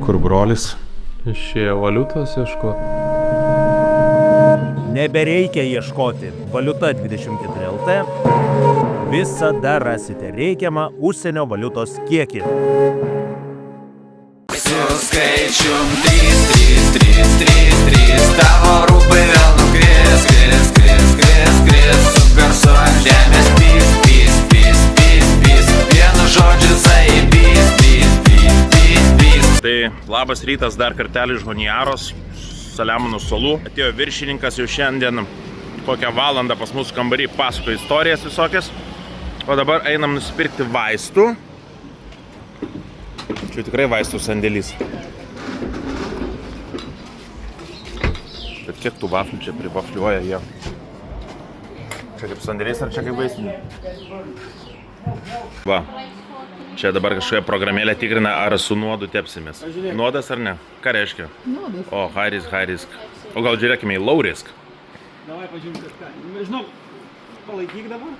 Kur brolis? Išėjo valiutos ieškoti. Nebereikia ieškoti. Valiuta 24 LT. Visada rasite reikiamą užsienio valiutos kiekį. Su skaičium 3, 3, 3, 3, 3. Tavo rūpai vėl nukris, kris, kris, kris, kris. Su garsu ant žemės pys, pys, pys, pys, pys. Vienu žodžiu zaibys, pys, pys, pys, pys. Tai labas rytas dar kartelį iš Honiaros, Saliamonų salų. Atėjo viršininkas jau šiandien kokią valandą pas mūsų kambarį pasako istorijas visokias. O dabar einam nusipirkti vaistų. Čia tikrai vaistų sandėlys. Bet kiek tų vaflių čia privafliuoja jie? Čia kaip sandėlys ar čia kaip vaistinė? Va. Čia dabar kažkokia programėlė tikrina, ar su nuodu tepsimės. Nuodas ar ne? Ką reiškia? Nuodas. O, high risk. O gal žiūrėkime į low risk? Davai pažiūrėm kažką. Žinau, palaikyk dabar.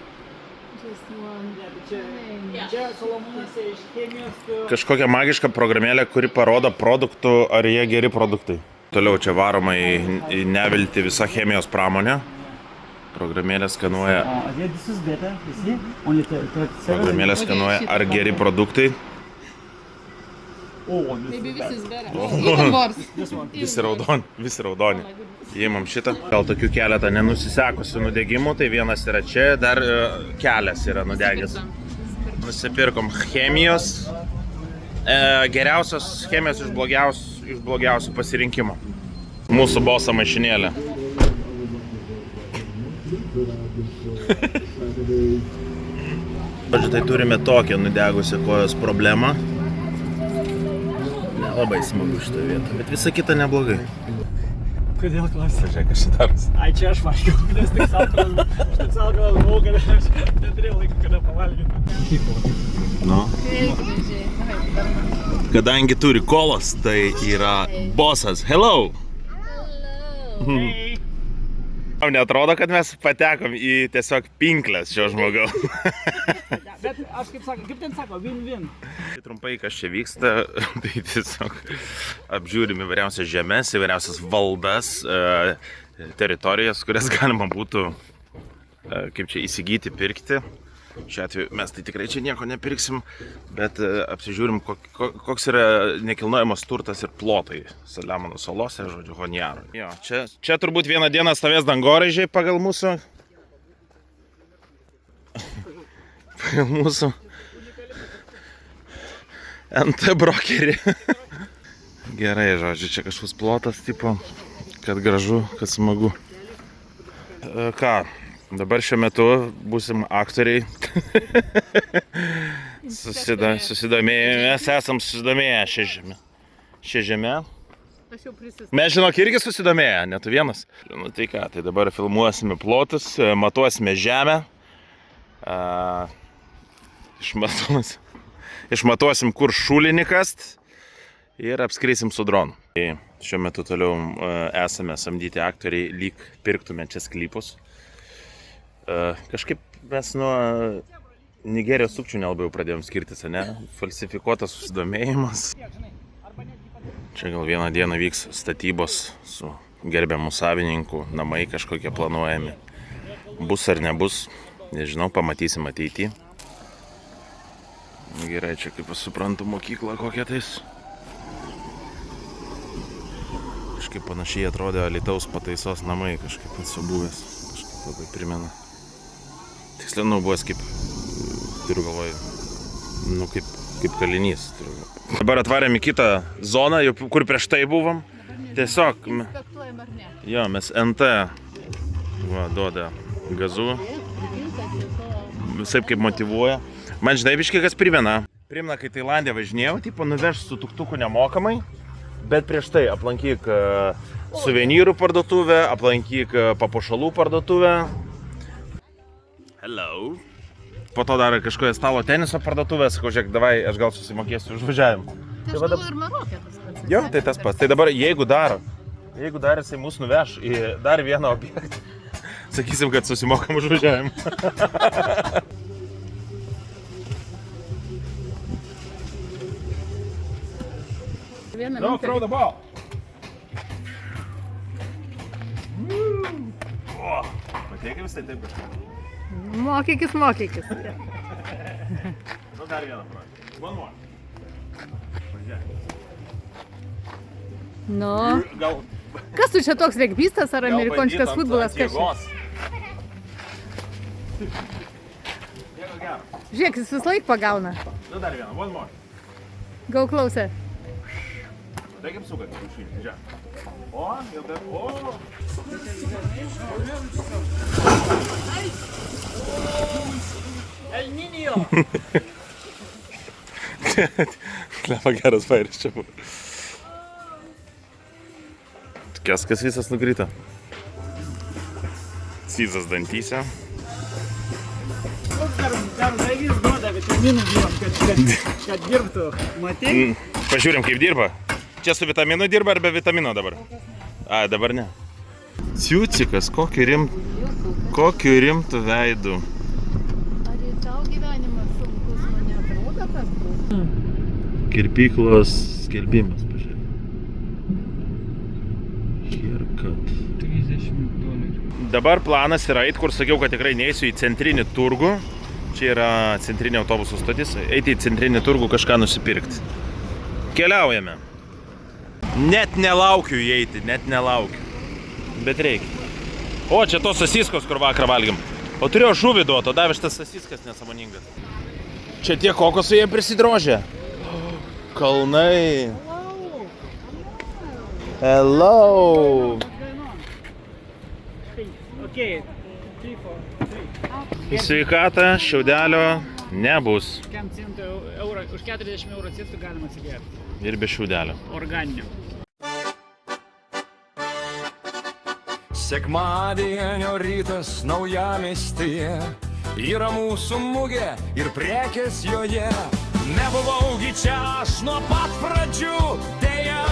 Čia Solomonuose iš chemijos. Kažkokia magiška programėlė, kuri parodo produktų, ar jie geri produktai. Toliau čia varoma į neviltį visą chemijos pramonę. Programėlė skanuoja, ar geri produktai. Maybe this is better. Even worse. Visi raudoni. Įimam šitą. Gal tokių keletą nenusisekusių nudegimų, tai vienas yra čia, dar kelias yra nudegęs. Nusipirkom chemijos. Geriausios chemijos iš blogiausių pasirinkimo. Mūsų boso mašinėlė. Pavyzdžiui, tai turime tokią nudegusią kojos problemą. Nelabai smagu šitą vietą, bet visa kita neblogai. Kodėl klausi? Pažiūrėk, kas čia darosi. Ai, čia aš vaškiau, nes tik savo buvau, kad aš neturėjau laiko, kada pavalgyti. Nu. Kadangi turi kolos, tai yra bosas. Hello! Hey. Tau neatrodo, kad mes patekom į tiesiog pinklės šio žmogaus? Bet aš kaip ten sako, win-win. Tai trumpai, kas čia vyksta, tai tiesiog apžiūrim įvairiausias žemės, įvairiausias valdas, teritorijas, kurias galima būtų kaip čia įsigyti, pirkti. Šiuo atveju mes tai tikrai čia nieko nepirksim, bet apsižiūrim, koks yra nekilnojamas turtas ir plotai Saliamonų salose, žodžiu, Honiarų. Jo, čia turbūt vieną dieną stovės dangoraižiai pagal mūsų NT brokerį. Gerai, žodžiu, čia kažkoks plotas tipo, kad gražu, kad smagu. Ką? Dabar šiuo metu būsim aktoriai. Mes esam susidomėję šią žemę. Mes žinok irgi susidomėję, ne tu vienas. Nu tai ką, tai dabar filmuosime plotus, matuosime žemę. Išmatuosim, kur šulinį kast ir apskrisim su dronu. Šiuo metu toliau esame samdyti aktoriai, lyg pirktume čia sklypus. Kažkaip mes nuo Nigerijos sukčių nelabai jau pradėjom skirtis, ne? Falsifikuotas susidomėjimas. Čia gal vieną dieną vyks statybos su gerbiamu savininku, namai kažkokie planuojami. Bus ar nebus, nežinau, pamatysim ateityje. Gerai, čia kaip aš suprantu mokyklą kokią tais. Kažkaip panašiai atrodė Alytaus pataisos namai, kažkaip esu buvęs, kažkaip labai primena. Tiksliau, buvęs kaip, turiu galvoj, kaip kalinys. Dabar atvarėm į kitą zoną, kur prieš tai buvom. Tiesiog, jo, mes NT duoda gazų, visaip kaip motyvuoja. Man žinai biškai kas primena. Primena, kai Tailandė važinėjau, tipo nuveš su tuktuku nemokamai, bet prieš tai aplankyk suvenyrų parduotuvę, aplankyk papuošalų parduotuvę. Hello. Po to dar kažkoje stalo teniso parduotuvė, sakau, žiūrėk, davai, aš gal susimokėsiu už važiavimą. Tai aš galvoju ir Marokė tas pats. Jo, tai tas pats. Tai dabar, jeigu dar jisai mus nuveš į dar vieną objektą, sakysim, kad susimokam už važiavimą. vieną No, minutę. throw the ball. Matėkai visai taip kažką. Mokykis. Nu, dar vieną projektą. One more. Nu, Gal kas tu čia toks regbistas ar amerikoniškas bandyt futbolas? ant Kas čia? jėgos. Nieko gero. Žiūrėk, jis vis laik pagauna. Nu, dar vieną. One more. Gau klausė. Tai kaip suka, kiaušinį. Žiūrėk. O, jau dar. O. El Niño! Klepa geras vairis čia buvo. Keskas visas nukrito. Cyzas dantyse. Dar žaidys duoda vitaminų vyram, kad dirbtų. Matei? Pažiūrim, kaip dirba. Čia su vitaminu dirba ar be vitamino dabar? A, dabar ne. Ciucikas, kokiu rimtu veidu. Ar ir tau gyvenimas sunkus, man neatrodo, kad bus? Kirpyklos skelbimas, pažiūrėk. Haircut. $30. Dabar planas yra eit, kur sakiau, kad tikrai neįsiu į centrinį turgų. Čia yra centrinė autobusų stotis. Eiti į centrinį turgų kažką nusipirkti. Keliaujame. Net nelaukiu įeiti, net nelaukiu. Bet reikia. O, čia tos sasiskos, kur vakarą valgiam. O turėjau žuvį duoto, davė šitas sasiskas nesąmoningas. Čia tie kokosai jie prisidrožė. Kalnai. Hello. Okay. 3, 4, 3. Į sveikatą šiaudelio nebus. Kiam centų eurą, už 40 eurų centų galima atsigerti. Ir be šiaudelio. Organinio. Sekmadienio rytas naujamiestyje, yra mūsų mugė ir prekės joje. Nebuvaugi čia aš nuo pat pradžių, deja.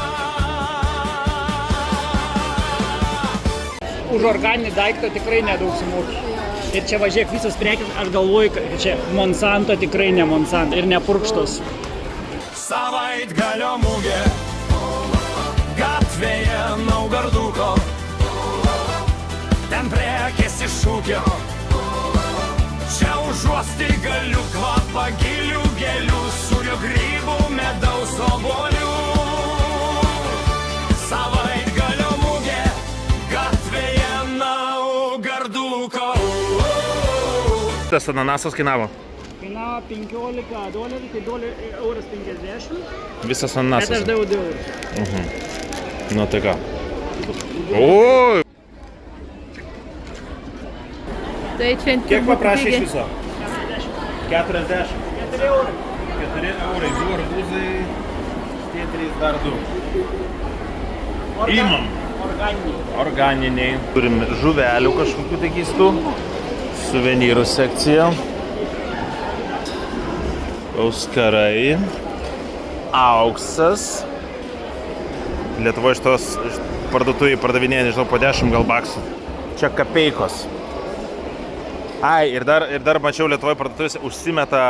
Už organinį daiktą tikrai nedaug sumokė. Ir čia važiuok visos prekės, aš galvoju, kad čia Monsanto tikrai ne Monsanto ir ne purkštos. Savaitgalio mugė, gatvėje Naugarduko, ten prekės iš ūkio, čia užuosti galiu kvapą gilių gėlių, sūrio grybų, medaus obuolių. Savaitgalio mugė, gatvėje Naugarduko. Tas ananasas kainavo. Kainavo $15, tai $1.50. Visas Bet ananasas. aš daviau €2. Nu tai ką. O! Tai čia Kiek paprašė iš viso? 40. 40. 4 eurų. 4 eurai. 2 arbūzai. Tie 3 dar 2. Imam. Organiniai. Organiniai. Turim žuvelių kažkokių tai keistų. Suvenyrų sekcija. Auskarai. Auksas. Lietuvoje iš tos parduotuvėje pardavinėja, nežinau, po 10 gal baksų. Čia kapeikos. Ai, ir dar mačiau Lietuvoje parduotuvėse užsimeta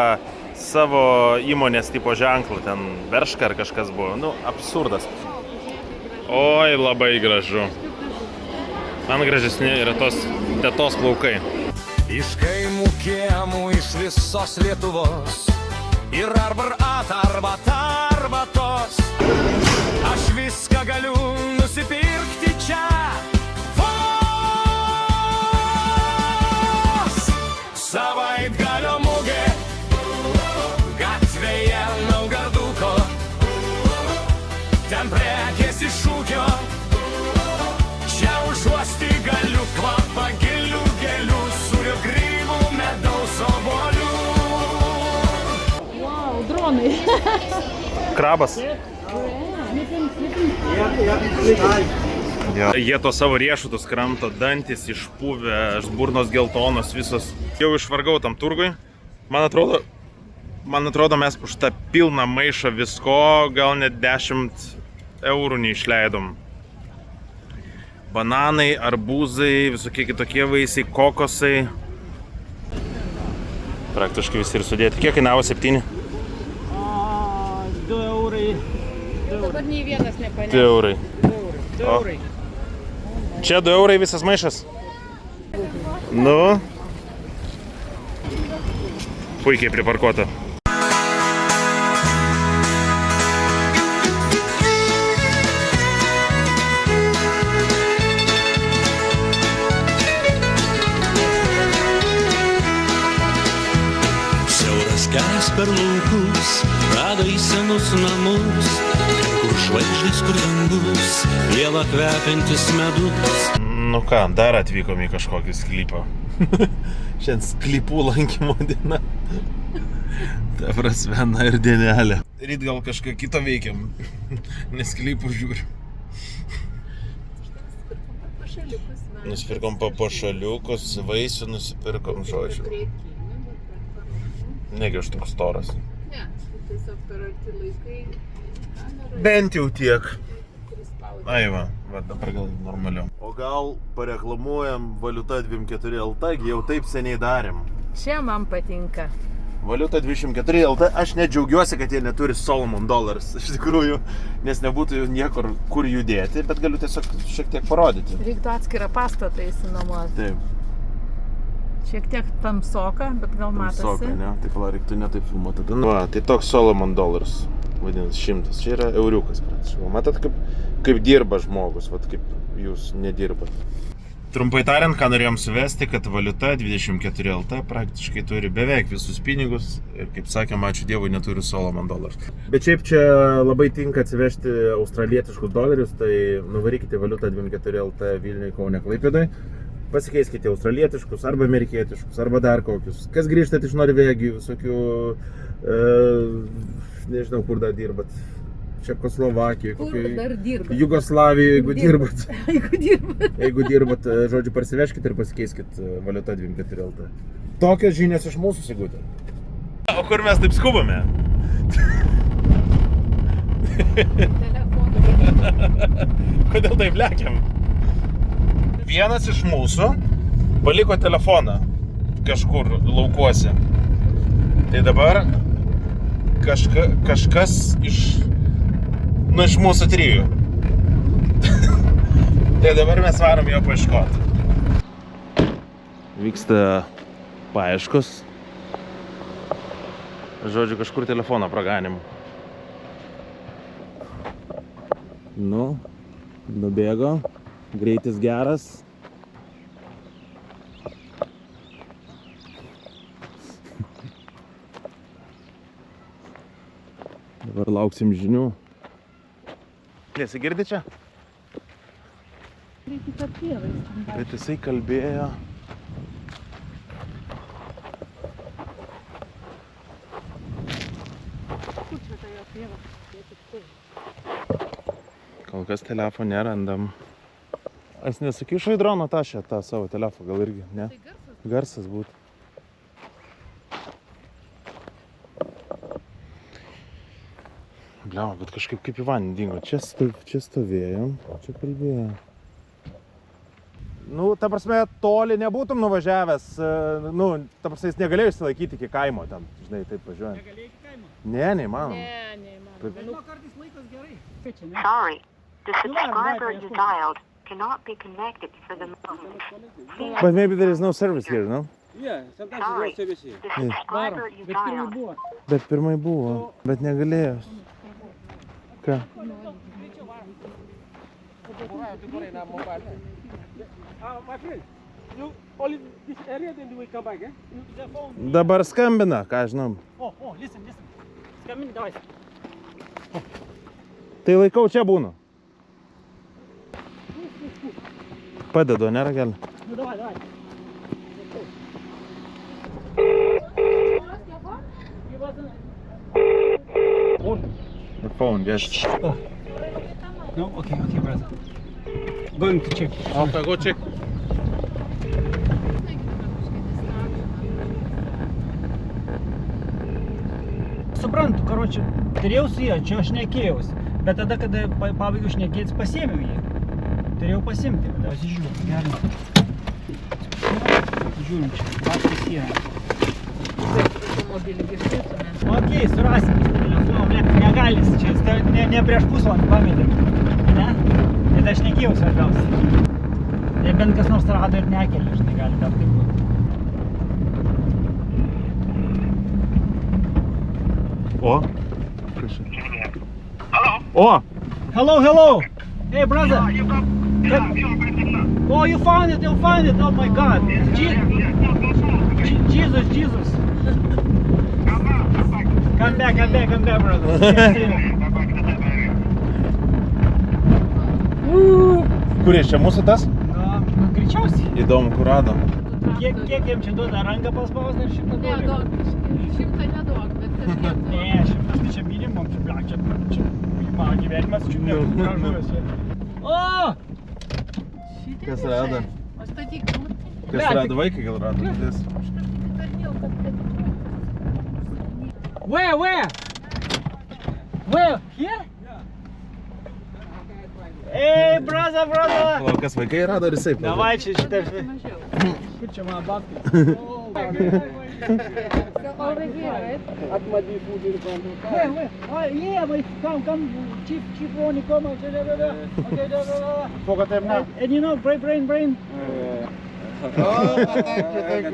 savo įmonės tipo ženklų. Ten Berška ar kažkas buvo. Nu, absurdas. Oi, labai gražu. Man gražesni yra tos tetos plaukai. Iš kaimų kiemų, iš visos Lietuvos, ir arbatos. Aš viską galiu nusipirkti čia. Vos! Savaitgalio mugė, gatvėje Naugarduko, ten prekės iš ūkio, čia užuosti galiu kvapą gilių gėlių, sūrio grybų, medaus obuolių. Wow, dronai. Krabas. Ja. Jie to savo riešutus kramto, dantis išpuvę, burnos geltonos visos. Jau išvargau tam turgui. Man atrodo, mes už tą pilną maišą visko gal net 10 eurų neišleidom. Bananai, arbūzai, visokie kitokie vaisiai, kokosai. Praktiškai visi ir sudėti. Kiek kainavo 7? 2 eurai Dabar nei vienas 2 nepaneš. eurai. 2 eurai. 2 eurai. Čia 2 eurai visas maišas? Nu. Puikiai priparkuota. Siauras kelias per laukus, rado į senus namus, kur žvaigždės, kur dangus, pieva kvepiantis medus. Nu ką, dar atvykom į kažkokį sklypą. Šiandien sklypų lankymo diena. Ta prasme, na ir dienelė. Ryt gal kažką kito veikiam, nes sklypų žiūrim. Nusipirkom pašaliukus, vaisių nusipirkom, žodžiu. Negi aš toks storas. Ne, tiesiog per arti laikai. Bent jau tiek. Aiva, va dabar gal normaliau. O gal pareklamuojam Valiuta 24 LT, jau taip seniai darėm. Čia man patinka. Valiuta 24 LT, aš net džiaugiuosi, kad jie neturi Solomon Dollars, iš tikrųjų, nes nebūtų jų niekur kur judėti, bet galiu tiesiog šiek tiek parodyti. Reiktų atskirą pastatą įsinuomoti. Taip. Šiek tiek tamsoka, bet gal matosi. Tamsoka, ne? Tai pala, reiktų ne taip filmuoti. Va, tai toks Solomon Dollars, vadinasi 100. Čia yra euriukas, praktiškai. Matot, kaip dirba žmogus, vat kaip jūs nedirbat. Trumpai tariant, ką norėjom suvesti, kad Valiuta 24 LT praktiškai turi beveik visus pinigus ir, kaip sakėm, ačiū Dievui, neturi Solomon Dollars. Bet šiaip čia labai tinka atsivežti australietiškus dolerius, tai nuvarykite Valiuta 24 LT Vilniui, Kaune, Klaipėdai. Pasikeiskite australietiškus arba amerikietiškus arba dar kokius. Kas grįžtat iš Norvegijų, visokių, nežinau, kur dar dirbat. Čekoslovakijoje, Kur dar dirbat? Jugoslavijoje, jeigu dirbat. Jeigu dirbat. Jeigu dirbat, žodžiu, parsiveškit ir pasikeiskit Valiuta 24 LT. Tokios žinios iš mūsų, Sigutė. O kur mes taip skubame? Kodėl taip lekiam? Vienas iš mūsų paliko telefoną kažkur laukuose. Tai dabar kažkas iš mūsų 3. Tai dabar mes varom jo paieškoti. Vyksta paieškos. Žodžiu, kažkur telefoną praganim. Nu, nubėgo. Greitis geras. Dabar lauksim žinių. Nesigirdi čia? Bet jisai kalbėjo. Kol kas telefoną nerandam. Aš nesakyšiu į droną tą savo telefoną, gal irgi, ne? Garsas būtų. Bliama, bet kažkaip kaip į vandenį dingo. Čia stovėjom, čia kalbėjom. Nu, ta prasme, toli nebūtum nuvažiavęs, nu, ta prasme, jis negalėjo išsilaikyti iki kaimo ten, žinai, taip važiuojant. Negalėjai iki kaimo? Ne, neįmanom. Ne, neįmanoma. Nu, kartais laikas gerai. Sorry, the subscriber you dialed cannot be connected for the moment. Please But maybe there is no service here, no? Yeah, sometimes Sorry. it's service here. the subscriber you Bet pirmai dialed buvo. Bet pirmai buvo, bet negalėjo. Ką? My friend, you only this area, then you will come back, eh? The phone. Dabar skambina, ką žinom. Listen. Skambini, davai. Tai laikau čia būnu. Padedu, ne, Ragelė? Nu, davai. The phone, yes. No, okay, brother. Going to check. Okay, go check. Suprantu, karoči, turėjau su jie, čia aš šnekėjausi, bet tada, kada pabaigiau šnekėtis, pasiėmiau jį. Turėjau pasimti, tada pasižiūrėjau, gerai. Žiūrim čia, patys yra. Automobilį girdėtume. Okei, surasim telefoną. Nu, negalis čia, ne prieš pusvalandį pametėm. Ne? Tai aš nekėjau svarbiausia. Tai bent kas nors rado ir nekelia, žinai, gali tam taip būti. O? O! Hello! Hey, brother! Oh, you found it! Oh my God! Jesus! Come back, brother! Kur jis čia mūsų tas? Nu, greičiausiai. Įdomu, kur rado. Kiek jiem čia duoda ranką paspausdė ir 100 dolerių? Nedaug, 100 nedaug, bet kažkiek. Ne, 100 tai čia minimum, čia mano gyvenimas, čia negražuvęs čia. O! Kas rado? O statyk, nu. Kas rado? Vaikai gal rado? Where? Here? Hey, brother! O kas vaikai rado ir jisai? Davai čia šitą. Mažiau. Kur čia mano babkai? Over here, right? Wait. Oh, yeah, wait, come. Chief Ronnie, come. Okay. Forgot them now. And you know, brain. Oh,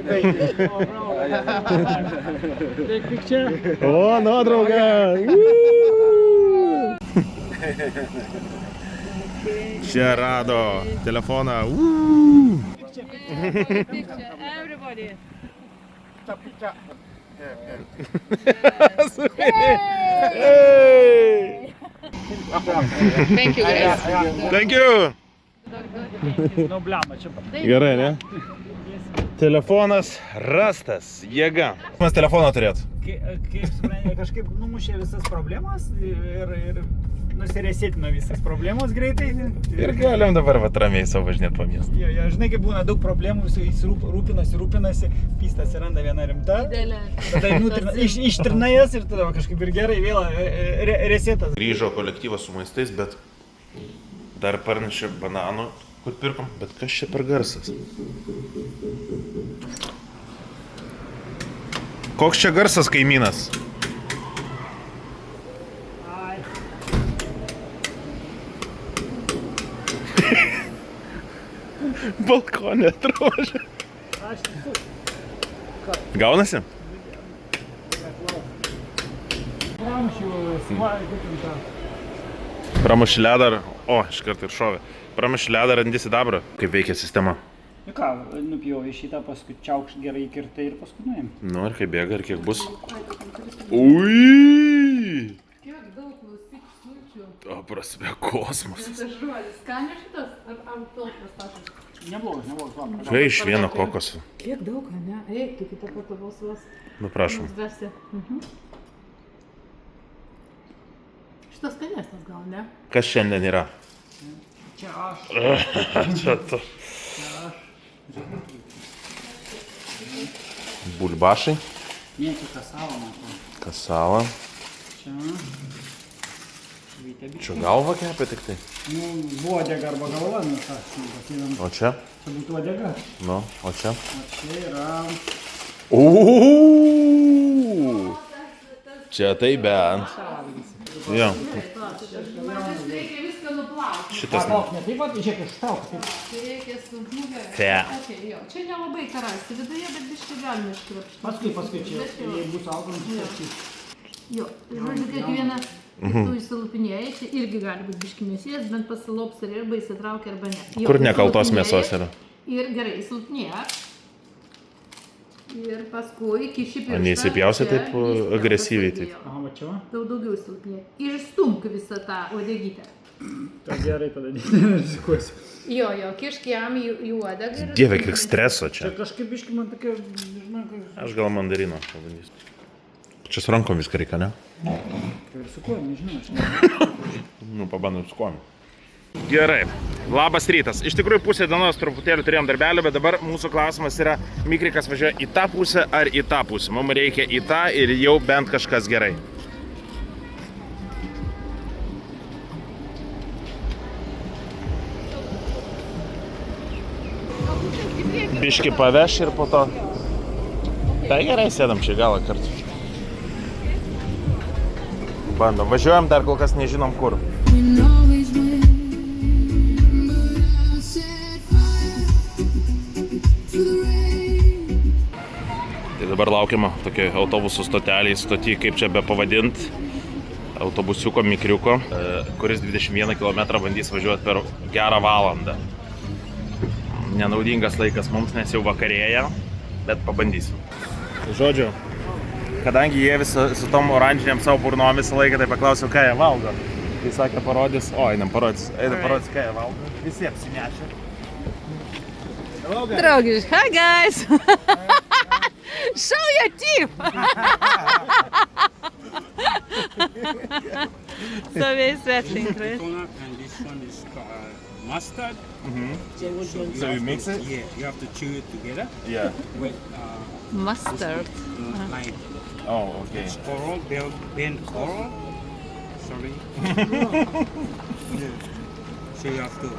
thank you. Oh, bro. Take picture. O, nuotrauka! Čia rado telefoną. Picture, everybody. Thank you, guys. Thank you! Nu, bliama, čia. Gerai, ne? Telefonas rastas. Jėga. Mes telefoną turėt. Kaip suprantate, kažkaip numušė visas problemas ir nusiresetino visas problemos greitai. Ir galim dabar vat ramiai savo važinėt po miestą. Jo, žinai, kaip būna daug problemų, jis rūpinasi, pista atsiranda viena rimta. Didelė. Tada ištrina jas ir tada kažkaip ir gerai vėl resetas. Grįžo kolektyvas su maistais, bet dar parnešė bananų, kur pirkom. Bet kas čia per garsas? Koks čia garsas, kaimynas? Balkonė atrožė. Gaunasi? Pramuši ledą, iš karto ir šovė. Pramuši ledą, randi sidabrą. Kaip veikia sistema? Nu ką, nupjovė šitą, paskui čiaukšt gerai kirtai ir paskui nuėjom. Nu, ir kaip bėga, ir kiek bus? Ui! Kiek daug klausyk sulčių. O, prasme, kosmosas. Tas žuolis. Skaniai šitas? Ar pilklas tašas? Neblogas. Kai iš vieno kokoso. Kiek daug, ne? Eik, tu kitą kartą balsuos. Nu, prašom. Šitas skanesnis gal, ne? Kas šiandien yra? Čia aš. Čia tu. Bulbašai. Ne, čia kasava, matau. Kasava. Čia. Čia galva kepia tik tai. Nu, uodega arba galva, nu ką, pasidam. O čia? Čia būtų uodega. Nu, o čia? O čia yra... Uuu! Čia tai bent. Jo. Reikia viską nuplauti. Šitas. Palauk, ne taip pat, žiūrėk, ištrauk. Reikia sunknugę. Fe. Jo, čia nelabai karasti viduje, bet biškai galima iškrapštyti. Paskui čia, jei bus augant, Jo, žodžiu, kiekvieną tu įsilupinėjai, čia irgi gali būti biški mėsės, bent pasilops arba įsitraukia arba ne. Jo, Kur nekaltos mėsos yra? Ir gerai, įsilupinėja. Ir paskui kiši pirštą. Neįsipjausi taip agresyviai taip? Aha, va čia va. Daugiau įsilupinėja. Išstumk visą tą uodegytę. Tai gerai, tada nerizikuosiu. Jo, kišk jam į uodegą. Dieve, kiek streso čia. Čia kažkaip biški man tokia, nežinau, kaip... Aš gal mandarino pabandysiu. Čia su rankom viską reikia, ne? Ir su kuo, nežinau, aš nežinau. Nu, pabandom su kuom. Gerai, labas rytas. Iš tikrųjų pusę dienos truputėlį turėjom darbelį, bet dabar mūsų klausimas yra, Mikrikas važiuoja į tą pusę ar į tą pusę. Mums reikia į tą ir jau bent kažkas gerai. Biški paveš ir po to. Tai gerai, sėdam čia galą kartu. bandom. Važiuojam, dar kol kas nežinom kur. Tai dabar laukiama tokia autobusų stotelė, stoty, kaip čia be pavadint, autobusiuko mikriuko, kuris 21 km bandys važiuoti per gerą valandą. Nenaudingas laikas mums, nes jau vakarėja, bet pabandysim. Žodžiu, kadangi jie su tom oranžiniam savo burnom visą laiką, tai paklausiau, ką jie valgo. Tai sakė, parodys, einam parodys, ką jie valgo. Visi apsinešė. Draugish, hi guys! Show your teeth! So very stretching, right? And this one is mustard. So you mix it? Yeah, you have to chew it together Yeah. with Mustard. lime. Oh, okay. It's coral, bent coral. Sorry. Yeah. So you have to.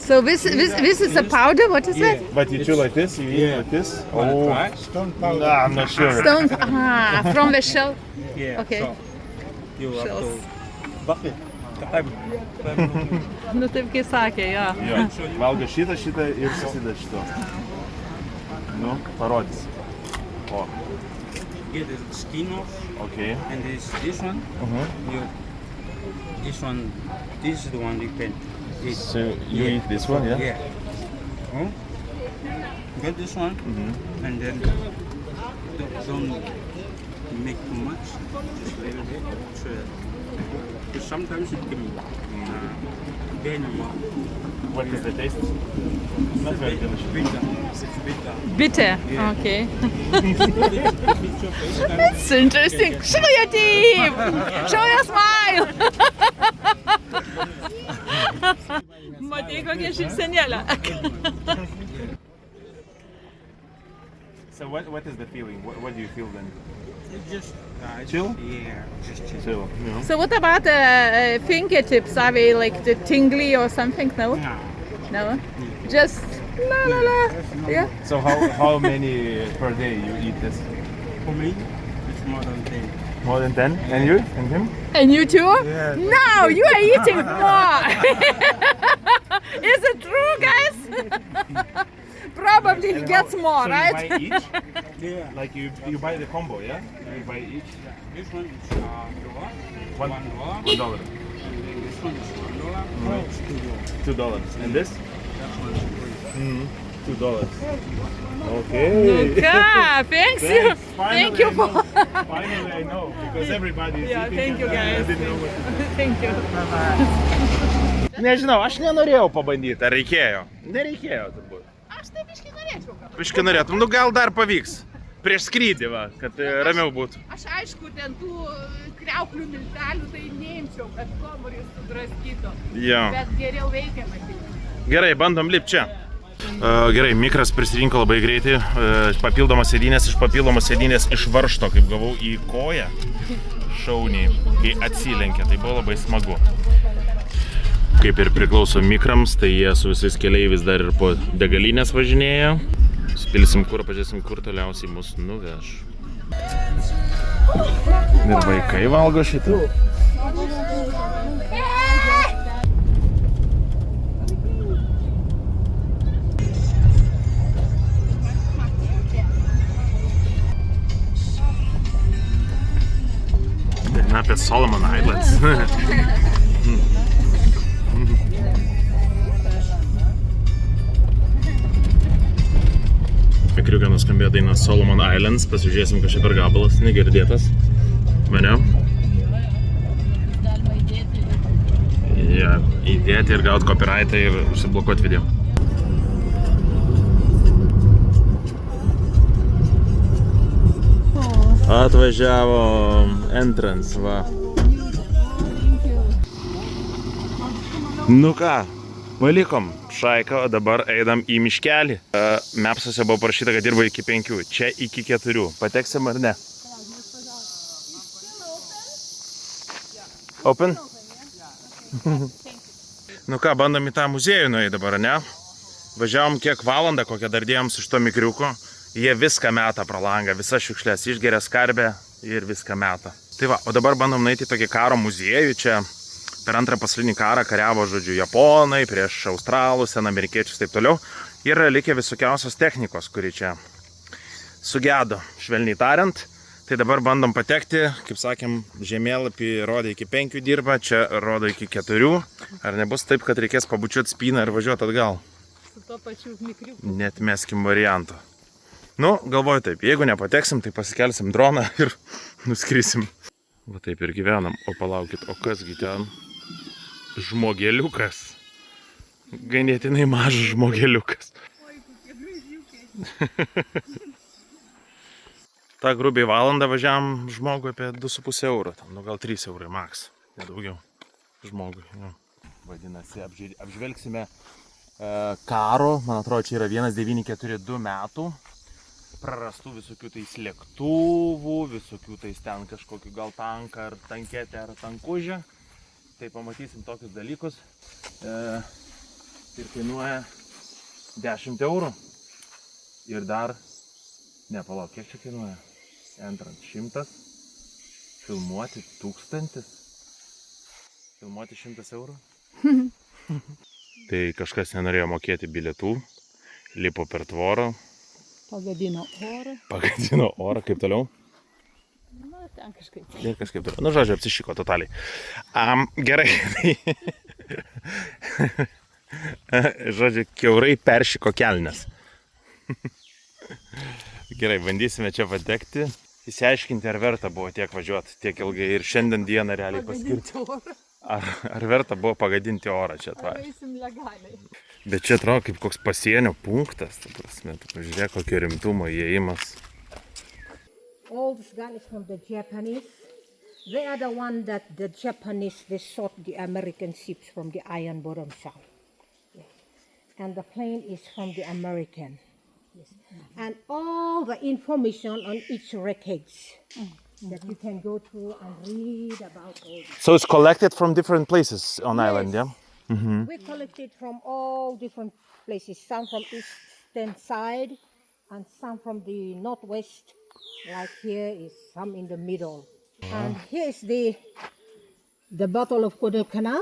So this is a powder. What is it? But you chew like this? You eat like this? Oh, Right? Stone powder. nah, I'm not sure. Stone. From the shell. Yeah. Okay. So you have Shells. to bucket. Nu taip kaip sakė, jo. Jo, valgo šitą ir susideda šito. Nu, parodys. O, Get the skin off, okay. and this one. You. This one. This is the one you can eat. So you eat this one, yeah? Yeah. Oh. Get this one, and then don't make too much. Just a little bit. Because sometimes it can bend you. What is the taste? Not very delicious. Bitter. It's bitter. Bitter. Yeah. Okay. It's your face, then It's interesting. Show your teeth. Show your smile. Matai kokia šypsenėlė. So what is the feeling? What do you feel then? it's just Chill? Yeah, just chill. Chill, you know? So what about fingertips? Are they like the tingly or something? No? Nah, No? Just la la la. Yeah? So how many per day you eat this? for me, it's more than 10. More than 10? And you? And him? And you too? Yeah. No, you are eating more. Is it true, guys? Probably he gets more, So right? you buy each? Yeah. Like you buy the combo, yeah? You buy each? This one is One- $1. $1. And then this one is $1. It's $2. $2. And this? That one is free. $2. Okay. Yeah, thanks you. Thanks. Thank you for. Finally I know, because everybody is Yeah, eating thank you and I guys. didn't know what to do. Thank you. Nežinau, aš nenorėjau pabandyti, ar reikėjo? Nereikėjo turbūt. Aš tai biškai norėčiau. Biškai norėtum, nu gal dar pavyks. Prieš skrydį, va, kad ramiau būtų. Aš aišku, ten tų kriauklių miltelių tai neimčiau, kad komuris sudraskytų. Jo. Bet geriau veikia matyti. Gerai, bandom lipti čia. Gerai, mikras prisirinko labai greitai. Papildomas sėdynės iš papildomos sėdynės iš varžto, kaip gavau į koją. Šauniai, kai atsilenkė, tai buvo labai smagu. Kaip ir priklauso mikrams, tai jie su visais keleivis dar ir po degalinės važinėja. Spilsim kur, pažiūrėsim, kur toliausiai mus nuveš. Ir vaikai valgo šitą. Daina apie Solomon Islands. Kriuke nuskambėjo daina Solomon Islands, pasižiūrėsim kažkaip per gabalas, negirdėtas. Mane? Galima įdėti. Ja, įdėti ir gauti copyrightą ir užsiblokuoti video. Atvažiavo entrance, va. Nu ką, palikom šaiką, o dabar eidam į miškelį. Mapsuose buvo parašyta, kad dirba iki 5, čia iki 4. Pateksim ar ne? Open? Nu ką, bandom į tą muziejų nueiti dabar, ne? Važiavom kiek valandą, kokią dar dėjom su šito mikriuku. Jie viską meta pro langą, visas šiukšlės išgeria skarbę ir viską meta. Tai va, o dabar bandom nueiti į tokį karo muziejų. Čia per antrą pasaulinį karą kariavo, žodžiu, japonai prieš australus, ten amerikiečius ir taip toliau. Yra likę visokiausios technikos, kuri čia sugedo, švelniai tariant. Tai dabar bandom patekti, kaip sakėm, žemėlapį rodė iki 5 dirba, čia rodo iki 4. Ar nebus taip, kad reikės pabučiuoti spyną ir važiuoti atgal? Su to pačiu mikriuku. Net meskim varianto. Nu, galvoju taip, jeigu nepateksim, tai pasikelsim droną ir nuskrisim. Va taip ir gyvenam. O palaukit, o kasgi ten? Žmogeliukas. Ganėtinai mažas žmogeliukas. Oi, kokie gražiukai. Ta grubiai valandą važiavam žmogui apie 2,5 eurų. Nu gal 3 eurai maks. Nedaugiau žmogui. Ja. Vadinasi, apžvelgsime karo. Man atrodo, čia yra 1942 metų. Prarastų visokių tais lėktuvų, visokių tais ten kažkokių gal tanką ar tanketę ar tankužę. Tai pamatysim tokius dalykus. Ir kainuoja 10 eurų. Ir dar, nepalauk, kiek čia kainuoja? Entrant 100. Filmuoti 1000. Filmuoti 100 eurų. Tai kažkas nenorėjo mokėti bilietų. Lipo per tvorą. Pagadino orą. Pagadino orą, kaip toliau? Na, ten kažkaip. Ir kažkaip toliau. Nu, žodžiu, apsišiko totaliai. Gerai. Žodžiu, kiaurai peršiko kelnes. Gerai, bandysime čia patekti. Įsiaiškinti, ar verta buvo tiek važiuoti, tiek ilgai ir šiandien dieną realiai paskirti. Ar verta buvo pagadinti orą čia atvažiuoti. Ar eisim legaliai. Bet čia atrodo kaip koks pasienio punktas, ta prasme, tu pažiūrėk, kokio rimtumo įėjimas. All this gun is from the Japanese. They are the one that the Japanese, they shot the American ships from the Iron Bottom South. Yes. And the plane is from the American. Yes. And all the information on each wreckage that you can go through and read about all this. So it's collected from different places on island, yeah? We collected from all different places. Some from eastern side and some from the northwest. Like here is some in the middle. And here is the Battle of Guadalcanal.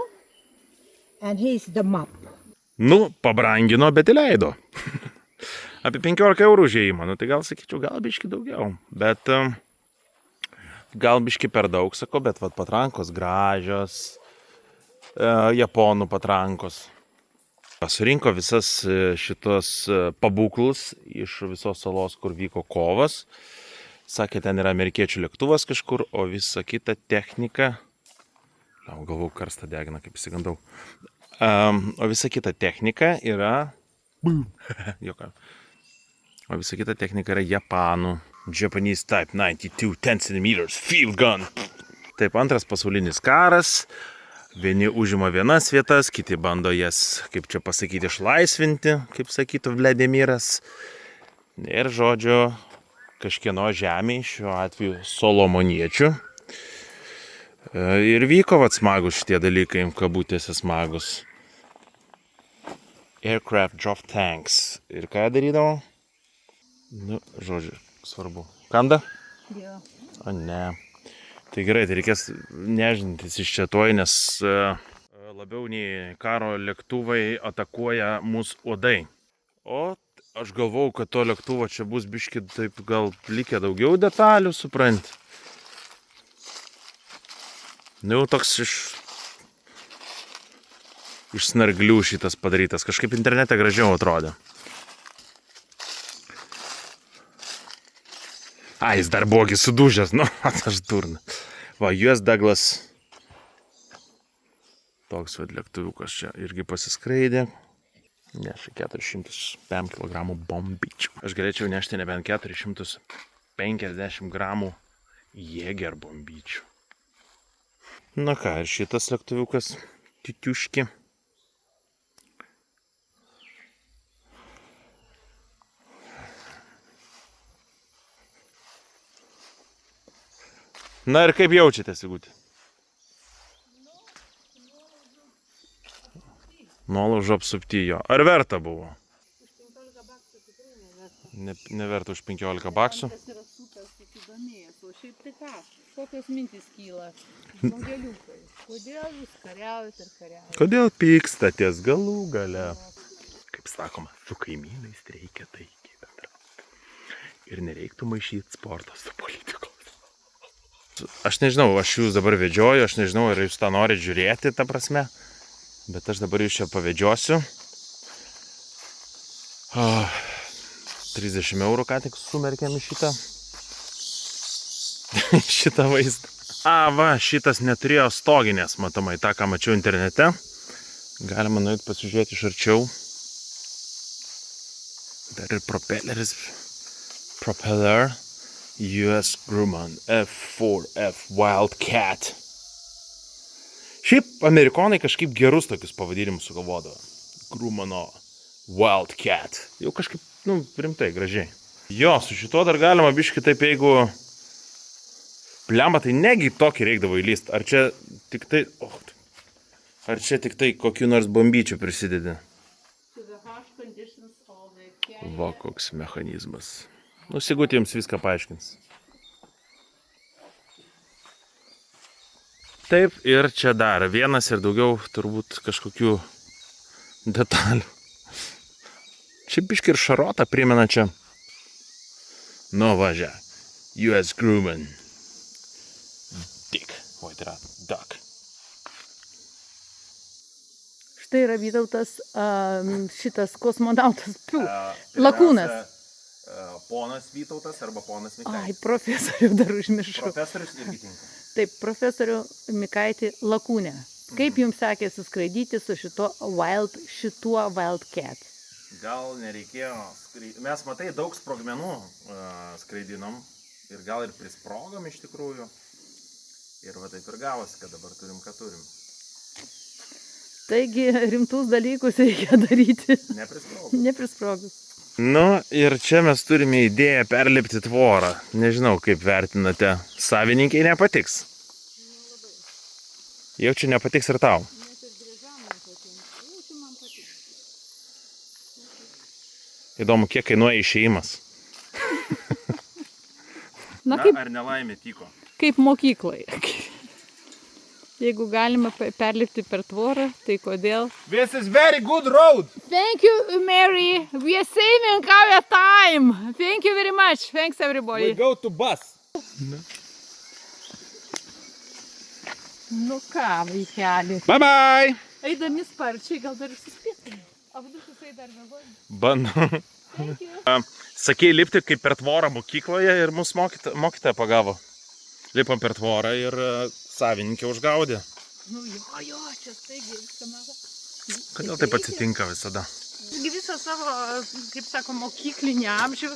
And here is the map. Nu, pabrangino, bet įleido. Apie 15 eurų užėjimą, nu tai gal sakyčiau, gal biški daugiau. Bet gal biški per daug, sako, bet vat patrankos gražios, japonų patrankos. Surinko visas šitos pabūklus iš visos salos, kur vyko kovas. Sakė, ten yra amerikiečių lėktuvas kažkur, o visa kita technika... Galvau, karstą degina, kaip įsigandau. O visa kita technika yra... Jokam. O visa kita technika yra japanų. Japanese Type 92 10 cm field gun. Taip, antras pasaulinis karas. Vieni užima vienas vietas, kiti bando jas, kaip čia pasakyti, išlaisvinti, kaip sakytų Vladimiras. Ir žodžiu, kažkieno žemėj, šiuo atveju Solomoniečių. Ir vyko smagus šitie dalykai, kabutėse smagus. Aircraft drop tanks. Ir ką darydavo? Nu, žodžiu, svarbu. Kanda? Jo. O ne. Tai gerai, tai reikės nežintis iš čia toj, nes labiau nei karo lėktuvai atakuoja mūsų uodai. O aš galvau, kad to lėktuvo čia bus biški taip gal likę daugiau detalių, supranti. Nu, jau toks iš snarglių šitas padarytas. Kažkaip internete gražiau atrodė. Jis dar buvogi sudužęs, nu, aš durna. Va, US Douglas. Toks vad lėktuviukas čia irgi pasiskraidė. Neša 405 kg bombyčių. Aš galėčiau nešti nebent 450 gramų Jäger bombyčių. Na ką, ir šitas lėktuviukas titiuški. Na ir kaip jaučiatės, Sigutė? Nuolaužo apsupty jo. Ar verta buvo? Už 15 baksų tikrai neverta. Neverta už 15 baksų? Tas yra super susidomėjęs, o šiaip tai ką? kokios mintys kyla? Žmogeliukai. Kodėl jūs kariaujat ir kariaujat? Kodėl pykstatės galų gale? Kaip sakoma, su kaimynais reikia taikiai bendrauti. Ir nereiktų maišyti sporto su politikos. Aš nežinau, aš jūs dabar vedžioju, aš nežinau, ar jūs tą norit žiūrėti, ta prasme. Bet aš dabar jūs čia pavedžiosiu. 30 eurų ką tik sumerkėm į šitą vaizdą. Va, šitas neturėjo stoginės, matomai, tą, ką mačiau internete. Galima nueiti pasižiūrėti iš arčiau. Dar ir propelleris. Propeller. US Grumman F4F Wildcat. Šiaip amerikonai kažkaip gerus tokius pavadinimus sugalvodavo. Grummano Wildcat. Jau kažkaip, rimtai, gražiai. Jo, su šituo dar galima biškį taip, jeigu plemba, tai negi tokį reikdavo įlyst. Ar čia tik tai kokiu nors bombyčiu prisidedi? Va, koks mechanizmas. Sigutė jums viską paaiškins. Taip, ir čia dar vienas ir daugiau turbūt kažkokių detalių. Čia biškį ir šarotą primena čia. Važia. US Grumman. Dick. O, tai yra duck. Štai yra Vytautas, šitas kosmonautas. Lakūnas. Ponas Vytautas arba ponas Mikaitį. Ai, profesorių dar užmiršau. Profesorius irgi tinka. Taip, profesorių Mikaitį Lakūnę. Kaip jums sekėsi skraidyti su šituo Wildcat? Gal nereikėjo skraidyti. Mes, matai, daug sprogmenų skraidinom ir gal ir prisprogom iš tikrųjų. Ir va taip ir gavosi, kad dabar turim, ką turim. Taigi rimtus dalykus reikia daryti. Neprisprogus. Ir čia mes turime idėją perlipti tvorą. Nežinau, kaip vertinate. Savininkai nepatiks. Jau čia nepatiks ir tau. Įdomu, kiek kainuoja išėjimas. Ar nelaimė tyko? Kaip mokyklai. Jeigu galima perlipti per tvorą, tai kodėl? This is very good road. Thank you, Mary. We are saving our time. Thank you very much. Thanks, everybody. We go to bus. Ką, vaikeli? Bye bye. Eidami sparčiai, gal dar ir suspėtume. Avdušusai dar vėluoja. Bandau. Sakei lipti kaip per tvorą mokykloje ir mus mokytoja pagavo. Lipam per tvorą ir savininkė užgaudė. Jo, čia staigiai viską mato. Kodėl taip atsitinka visada? Visą savo, kaip sako, mokyklinį amžių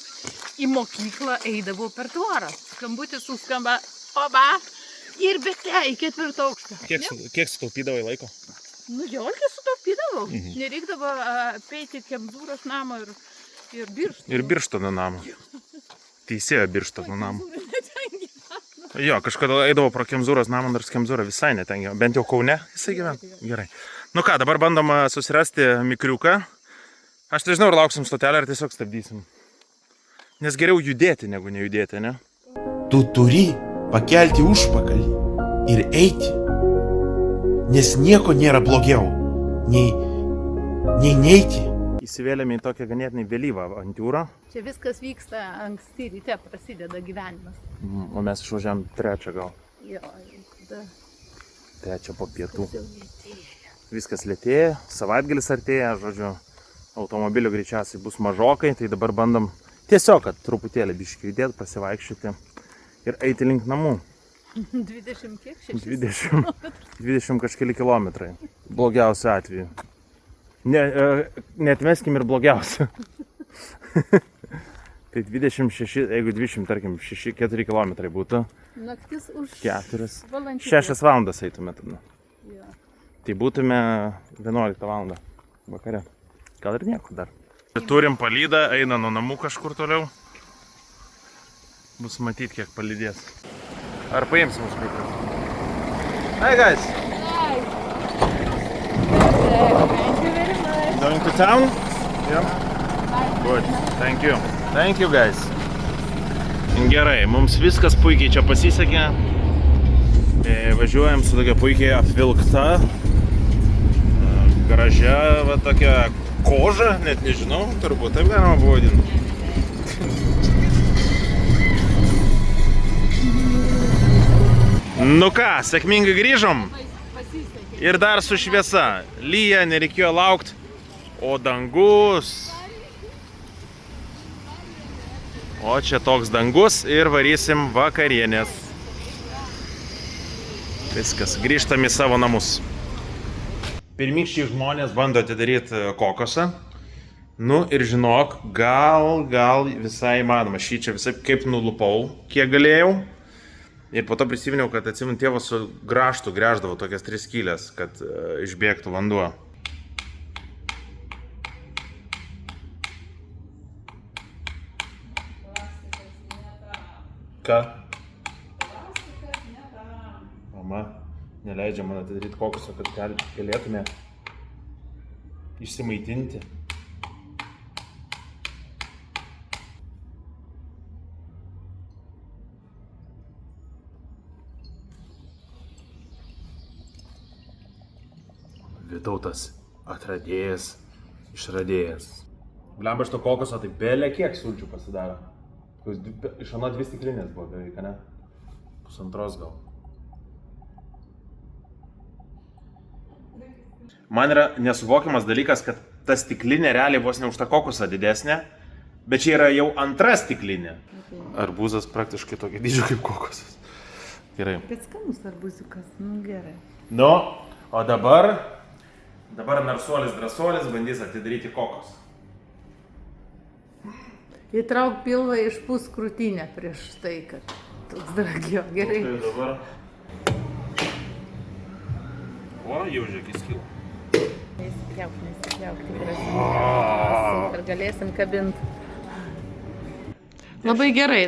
į mokyklą eidavau per tvorą. Skambutis suskamba, oba, ir bete į 4. aukštą. Kiek sutaupydavai laiko? Jolkį sutaupydavau. Nereikdavo peiti Kemzūros namo ir Birštono. Ir Birštono namo. Teisėjo Birštono namo. Jo, kažkada eidavo pro Kemzūros namą, nors Kemzūra visai netengia. Bent jau Kaune jisai gyvena. Gerai. Ką, dabar bandom susirasti mikriuką. Aš nežinau, ar lauksim stotelę, ar tiesiog stabdysim. Nes geriau judėti, negu nejudėti, ne? Tu turi pakelti užpakalį ir eiti. Nes nieko nėra blogiau, nei neiti. Įsivėlėme į tokią ganėtinai vėlyvą avantiūrą. Čia viskas vyksta anksti ryte, prasideda gyvenimas. O mes išvažiavam 3 gal. Jo, tada. 3 po pietų. Viskas lėtėja, savaitgalis artėja, žodžiu, automobilio greičiausiai bus mažokai, tai dabar bandom tiesiog, kad truputėlį biškį judėti, pasivaikščioti ir eiti link namų. 20 kiek? 20 kažkeli kilometrai. Blogiausiu atveju. Neatmeskim ir blogiausią. Tai 26, jeigu 20, tarkim, 4 kilometrai būtų. Naktis už 4. 6 valandas eitume tada. Ja. Tai būtume 11 valandą vakare. Gal ir nieko dar. Turim palydą, eina nuo namų kažkur toliau. Bus matyti, kiek palydės. Ar paims mūsų mikros? Hi guys! Hi! Going to town? Yeah. Good. Thank you. Thank you guys. Gerai, mums viskas puikiai čia pasisekė. Važiuojam su tokia puikiai apvilkta gražia, va tokia koža, net nežinau, turbūt taip galima pavadinti. Nu ką, sėkmingai grįžom ir dar su šviesa. Lyja, nereikėjo laukti, o dangus. O čia toks dangus ir varysim vakarienės. Viskas, grįžtam į savo namus. Pirmykščiai žmonės bando atidaryti kokosą. Nu ir žinok, gal visai įmanoma. Šį čia visai kaip nulupau, kiek galėjau. Ir po to prisiminiau, kad atsimenu, tėvas su grąžtu gręždavo tokias 3 skylės, kad išbėgtų vanduo. Ką? Mama neleidžia man atidaryti kokosą, kad galėtume išsimaitinti. Vytautas atradėjas, išradėjas. Blemba, šito kokoso tai belė kiek sulčių pasidaro. Iš ano 2 stiklinės buvo beveik, ne? 1,5 gal. Man yra nesuvokiamas dalykas, kad ta stiklinė realiai vos ne už tą kokosą didesnė, bet čia yra jau 2 stiklinė. Arbūzas praktiškai tokio dydžio kaip kokosas. Gerai. Bet skanus arbūziukas, nu gerai. Nu, o dabar narsuolis drąsuolis bandys atidaryti kokosą. Įtrauk pilvą, išpūsk krūtinę prieš tai, kad toks dragio, gerai. Tai dabar. O, jau žiūrėk, jis kyla. Nesipjauk, tikrai. Super, galėsim kabinti. Labai gerai,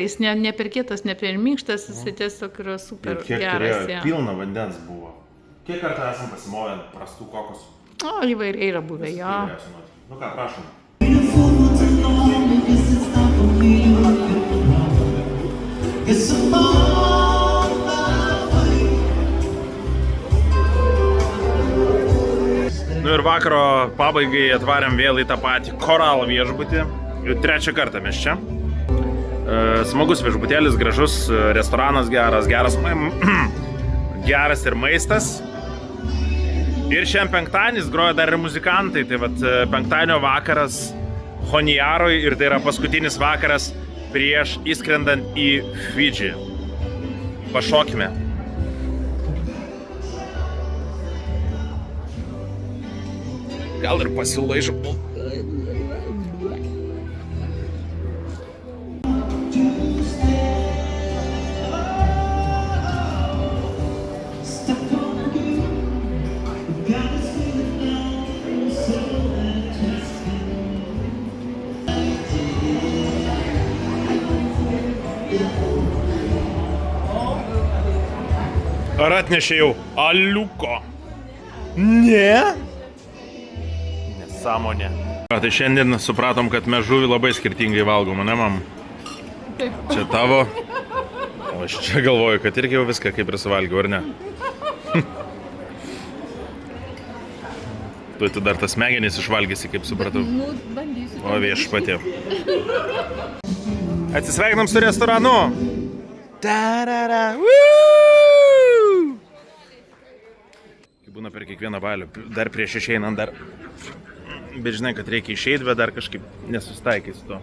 jis ne per kietas, ne per minkštas, jis tiesiog yra super kiek geras. Turėjo, pilna vandens buvo. Kiek kartų esam pasimovę prastų kokosų? O, įvairiai yra buvę, jo. Nu ką, prašom. Nu ir vakaro pabaigai atvarėm vėl į tą patį Coral viešbutį. Jau 3 kartą mes čia. Smagus viešbutėlis, gražus, restoranas geras ir maistas. Ir šiandien penktadienis groja dar ir muzikantai, tai vat penktadienio vakaras Honiaroj ir tai yra paskutinis vakaras prieš įskrendant į Fidžį. Pašokime. Gal ir pasiūlaižu. Ar atnešė jau aliuko? Ne? Nesąmonė. Tai šiandien supratom, kad mes žuvį labai skirtingai valgom, ne, mam? Taip. Čia tavo. O aš čia galvoju, kad irgi jau viską kaip ir suvalgiau, ar ne? Tu dar tas smegenys išvalgysi, kaip supratau. Nu, bandysiu. O viešpatie. Atsisveikinam su restoranu. Tarara. Būna per kiekvieną balių, dar prieš išeinant dar. Bet žinai, kad reikia išeiti, bet dar kažkaip nesusitaikai su to.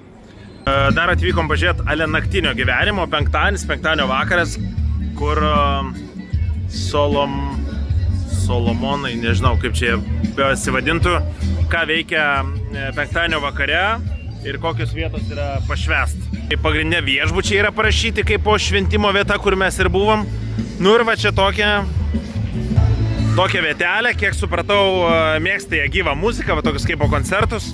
Dar atvykom pažiūrėti ale naktinio gyvenimo, penktadienio vakaras, kur Solomonai, nežinau kaip čia besivadintų, ką veikia penktadienio vakare ir kokios vietos yra pašvęst. Pagrindinė viešbučiai yra parašyti kaip po šventimo vieta, kur mes ir buvom. Nu ir va čia tokia vietelė, kiek supratau, mėgsta ją gyvą muziką, va tokius kaip po koncertus.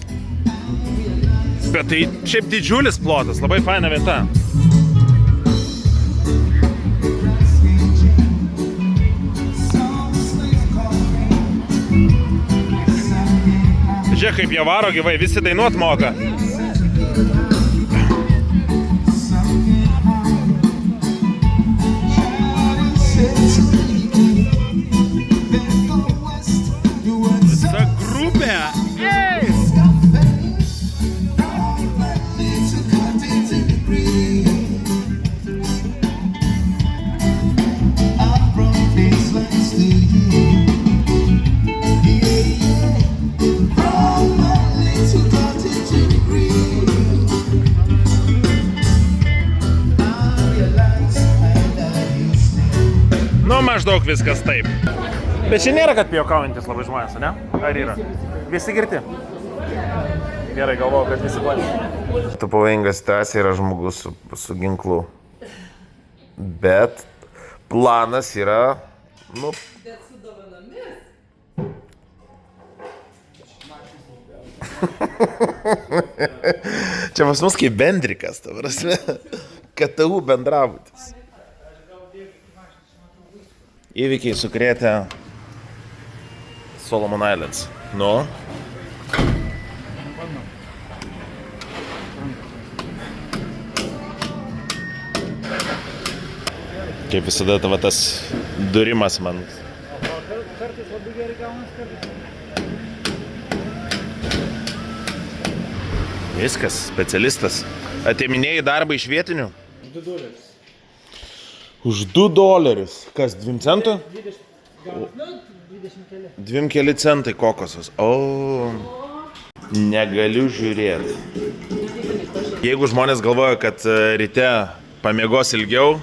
Bet tai šiaip didžiulis plotas, labai faina vieta. Žiūrėk, kaip jie varo gyvai, visi dainuot moka. Yeah! Hey! Nu, maždaug viskas taip. Bet čia nėra, kad pijokaujantis labai žmonės, ne? Ar yra? Visi girti? Gerai, galvoju, kad visi planė. Tu pavojinga situacija yra žmogus su ginklu. Bet planas yra, nu... Bet su dovanomis. Čia pas mus kaip bendrikas, ta prasme. KTU bendrabutis. Įvykiai sukrėtė Solomon Islands. Nu? Kaip visada tavo tas durimas man. Kartais labai gerai gaunas, kartais. Viskas, specialistas. Atėminėjai darbą iš vietinių? $2. Už $2. Kas, 2 centų? 20 keli. 2 keli centai kokosas. O, negaliu žiūrėti. Jeigu žmonės galvoja, kad ryte pamiegos ilgiau.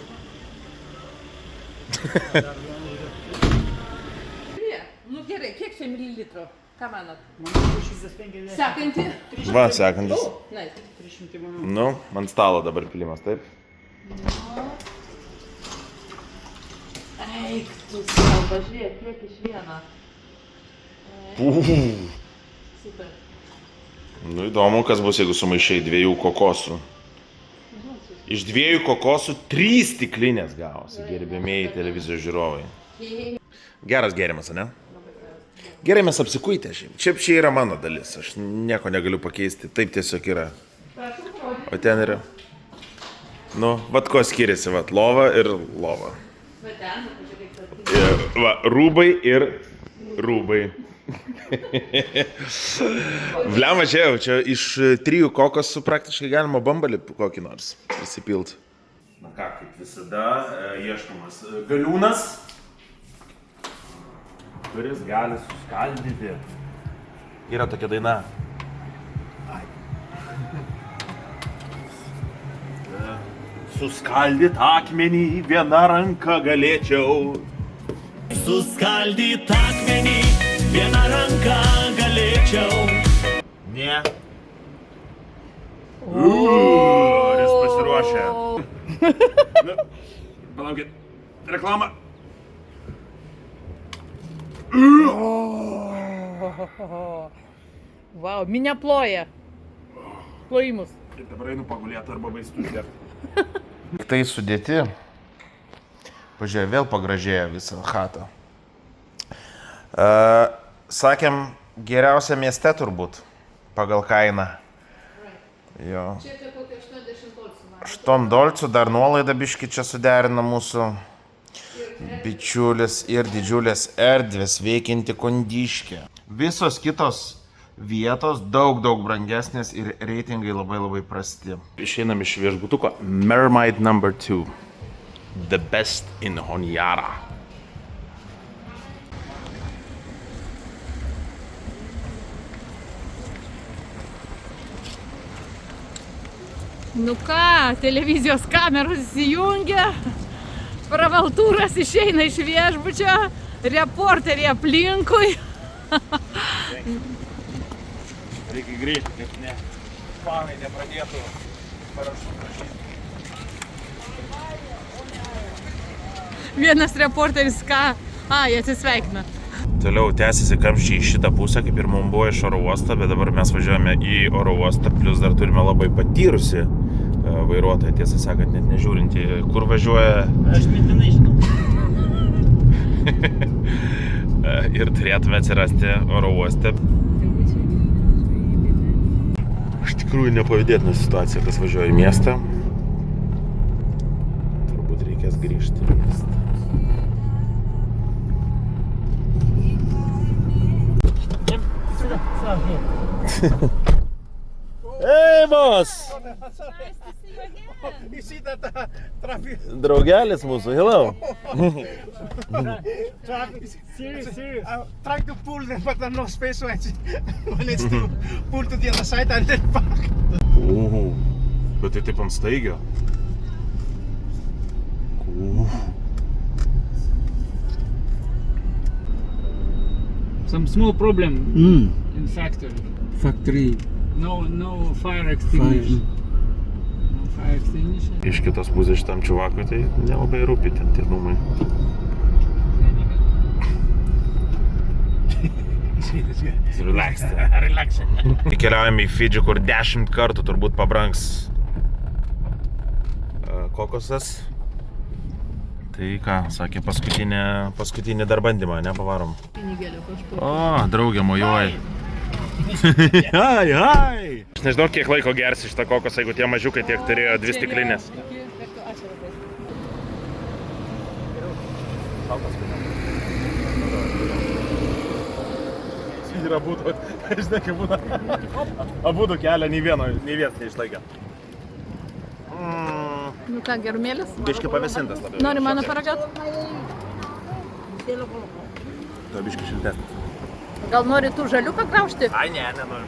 Nu gerai, kiek čia mililitrų? Ką manot? Man 350. Sekantį? Va, sekantis. Na, 300 manau. Nu, ant stalo dabar pilimas, taip? eik tu sau, pažiūrėk, kiek iš vieno. Super. Nu, įdomu, kas bus, jeigu sumaišai 2 kokosų. Iš 2 kokosų 3 stiklinės gavosi, gerbėmėjai televizijos žiūrovai. Geras gėrimas, ne? Gerai, mes apsikuitę šiaip. Čia yra mano dalis, aš nieko negaliu pakeisti, taip tiesiog yra. O ten yra. Nu, vat ko skiriasi, vat lova ir lova. Va, rūbai ir rūbai. Vliama, čia iš 3 kokosų praktiškai galima bambalį kokį nors įsipilt. Na ką, kaip visada, ieškomas galiūnas, kuris gali suskaldyti. Yra tokia daina. Suskaldyt akmenį viena ranka galėčiau. Suskaldyt akmenį viena ranka galėčiau. Ne. Ar jis pasiruošė? Nu, palaukit. Reklama. Vau, minia ploja. Plojimus. Ir dabar einu pagulėti arba vaistus gerti. Tai sudėti. Pažiūrėjau, vėl pagražėjo visą chatą. Sakėm, geriausia mieste turbūt, pagal kainą. Jo. Čia apie kokią $80. $8 dar nuolaida biški čia suderina mūsų bičiulis ir didžiulės erdvės veikianti kondiškė. Visos kitos vietos daug brangesnės ir reitingai labai prasti. Išeinam iš viešbutuko Mermaid No. 2. The best in Honiara. Nu ką, televizijos kameros įsijungia, pravaltūras išeina iš viešbučio, reporteriai aplinkui. Reikia greitai, kad ne fanai nepradėtų parašų prašyti. Vienas reporteris ką? Jie atsisveikina. Toliau tęsiasi kamščiai į šitą pusę, kaip ir mums buvo iš oro uosto, bet dabar mes važiuojame į oro uostą, plus dar turime labai patyrusi vairuotoją, tiesą sakant, net nežiūrinti, kur važiuoja. Aš mintinai žinau. Ir turėtume atsirasti oro uoste. Iš tikrųjų nepavydėtina situacija, kas važiuoja į miestą. Turbūt reikės grįžti į miestą. Ei, bos! Draugelis mūsų, hello. Serious. I'm trying to pull them, but there's no space, so when it's to pull to the other side and then back. Bet tai taip ant staigio. Some small problem in factory. Factory. No fire extinguisher. Iš kitos pusės šitam čuvakui tai nelabai rūpi ten tie dūmai. Relax. Keliaujame į Fidži, kur 10 kartų turbūt pabrangs kokosas. Tai ką, sakė, paskutinį dar bandymą, ne, pavarom. O, draugė mojuoja. Ai. Aš nežinau, kiek laiko gersi šitą kokosą, jeigu tie mažiukai tiek turėjo 2 stiklinės. Ir abudu, žinai, kaip būna. Abudu kelia, nei vienas neišlaikė. Nu ką, gerumėlis? Biški pavėsintas labiau. Nori mano paragat? To biški šiltesnis. Gal nori tų žalių pagraužti? Ai, ne, nenoriu.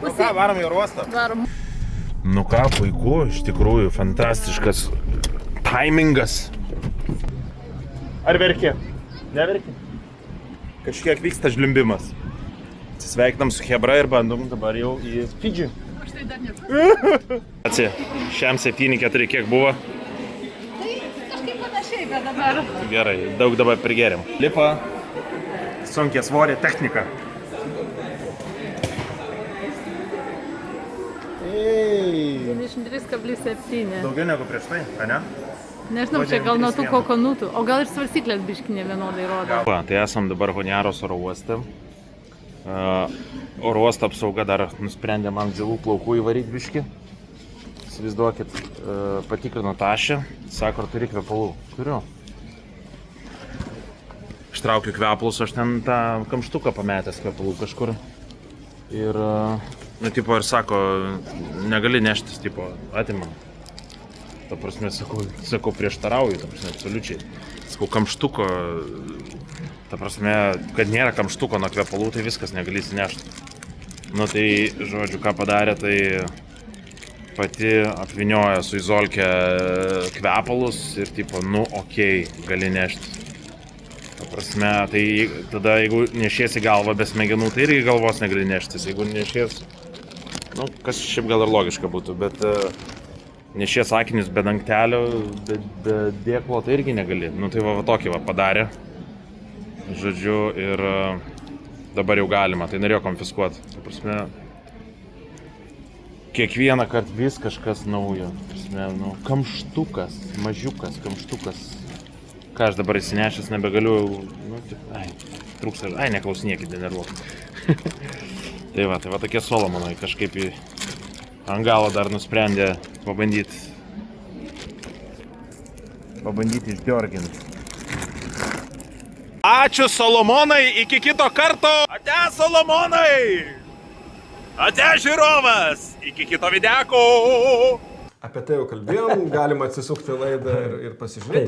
Nu ką, varom į oro uostą? Varom. Nu ką, puiku, iš tikrųjų, fantastiškas taimingas. Ar verki? Neverki? Kažkiek vyksta žlimbimas. Atsisveikinam su Hebra ir bandom dabar jau į Fidži. Aš tai dar nesu. Šiam 7-4 kiek buvo? Tai kažkaip panašiai, bet dabar. Gerai, daug dabar prigerėm. Lipa sunkia svorė technika. 23,7. Daugiau negu prieš tai, a ne? Nežinau, čia gal nuo tų kokonutų, o gal ir svarstyklės biškinė vienodai rodo. Tai esam dabar Honiaros oro uoste. Oro uosto apsauga dar nusprendė man džilų plaukų įvaryti biškį. Įsivaizduokit, patikrino tašę, sako, ar turi kvepalų. Turiu. Ištraukiu kvepalus, aš ten tą kamštuką pametęs kvepalų kažkur. Ir, nu, tipo, ir sako, negali neštis, tipo, atimam. Ta prasme, sakau, prieštarauju, ta prasme, absoliučiai. Sakau, kamštuko, ta prasme, kad nėra kamštuko nuo kvepalų, tai viskas negali įsinešti. Nu, tai, žodžiu, ką padarė, tai pati apvinioja su izolke kvepalus ir, tipo, nu, okei, gali nešti. Ta prasme, tai tada, jeigu nešiesi galvą be smegenų, tai irgi galvos negali neštis. Jeigu nešies, nu, kas šiaip gal ir logiška būtų, bet nešies akinius be dangtelio, be dėklo, tai irgi negali. Nu, tai va tokį va padarė. Žodžiu, ir dabar jau galima, tai norėjo konfiskuoti. Ta prasme, kiekvieną kartą vis kažkas naujo. Ta prasme, nu, kamštukas, mažiukas, kamštukas. Ką aš dabar įsinešęs nebegaliu, nu, ai, trūksta, ai, neklausinėkit, denervuokit. Tai va tokie Solomonai kažkaip ant galo dar nusprendė pabandyti išdiorginti. Ačiū Solomonai, iki kito karto! Ate Solomonai! Ate žiūrovas! Iki kito videko! Apie tai jau kalbėjom, galima atsisukti laidą ir pasižiūrėti.